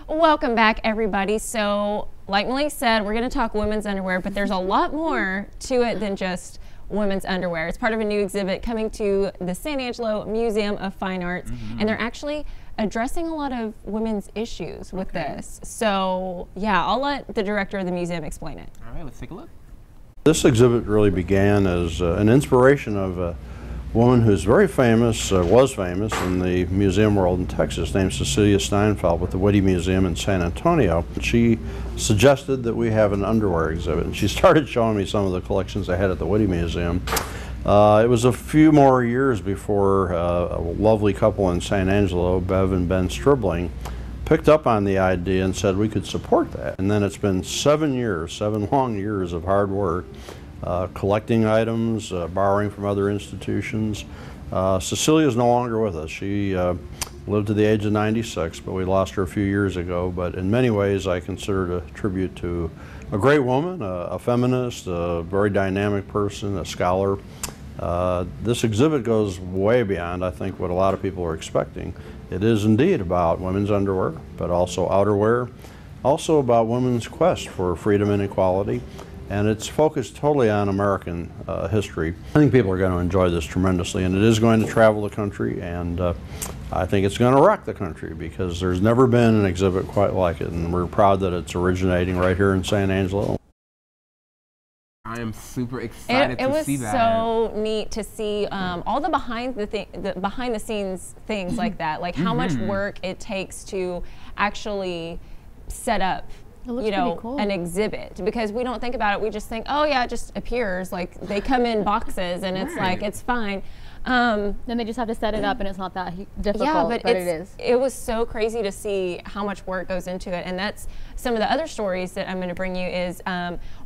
Welcome back, everybody. So, like Malik said, we're going to talk women's underwear, but there's a lot more to it than just women's underwear. It's part of a new exhibit coming to the San Angelo Museum of Fine Arts, and they're actually addressing a lot of women's issues with this. So, yeah, I'll let the director of the museum explain it. All right, let's take a look. This exhibit really began as an inspiration of a woman who's very famous, was famous in the museum world in Texas, named Cecilia Steinfeld with the Whitty Museum in San Antonio. She suggested that we have an underwear exhibit, and she started showing me some of the collections they had at the Whitty Museum. It was a few more years before a lovely couple in San Angelo, Bev and Ben Stribling, picked up on the idea and said we could support that. And then it's been 7 years, 7 long years of hard work, collecting items, borrowing from other institutions. Cecilia is no longer with us. She lived to the age of 96, but we lost her a few years ago. But in many ways, I consider it a tribute to a great woman, a feminist, a very dynamic person, a scholar. This exhibit goes way beyond, I think, what a lot of people are expecting. It is indeed about women's underwear, but also outerwear, also about women's quest for freedom and equality. And it's focused totally on American history. I think people are going to enjoy this tremendously, and it is going to travel the country, and I think it's going to rock the country because there's never been an exhibit quite like it, and we're proud that it's originating right here in San Angelo. I am super excited to see that. It was so neat to see all the behind the scenes things like that, like how much work it takes to actually set up an exhibit, because we don't think about it. We just think, oh yeah, it just appears, like they come in boxes and it's like, it's fine. Then they just have to set it up and it's not that difficult, yeah, but it is. It was so crazy to see how much work goes into it, and that's some of the other stories that I'm going to bring you is,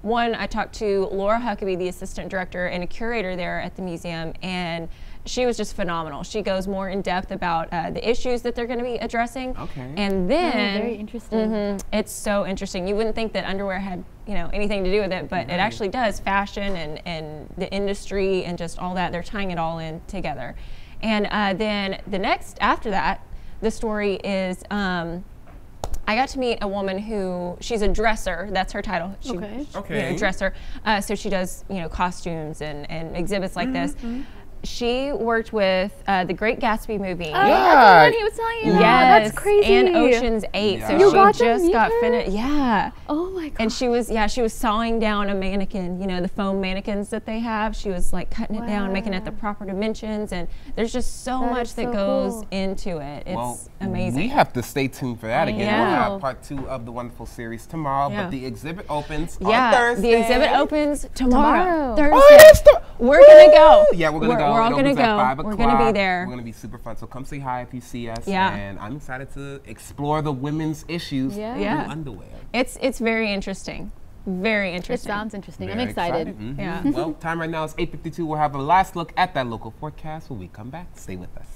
one, I talked to Laura Huckabee, the assistant director and a curator there at the museum, and she was just phenomenal. She goes more in depth about the issues that they're going to be addressing. Okay. And then, very interesting. It's so interesting. You wouldn't think that underwear had, anything to do with it, but it actually does. Fashion and the industry and just all that. They're tying it all in together. And then the next after that, the story is I got to meet a woman who, she's a dresser. That's her title. She, dresser. So she does costumes and exhibits like this. She worked with the Great Gatsby movie. Oh, yeah. He was telling you that. That's crazy. And Ocean's 8. Yeah. So you she just got finished. Yeah. Oh my god. And she was sawing down a mannequin. The foam mannequins that they have. She was like cutting it down, making it the proper dimensions, and there's just so much that goes into it. It's amazing. We have to stay tuned for that again. Yeah. We'll have part 2 of the wonderful series tomorrow, but the exhibit opens on Yeah, Thursday. the exhibit opens tomorrow. Thursday. Oh, it is We're gonna go. Yeah, we're gonna go. We're all gonna go. 5 We're gonna be there. We're gonna be super fun. So come say hi if you see us. Yeah. And I'm excited to explore the women's issues through underwear. It's very interesting. Very interesting. It sounds interesting. Very I'm excited. Yeah. Well, time right now is 8:52. We'll have a last look at that local forecast when we come back. Stay with us.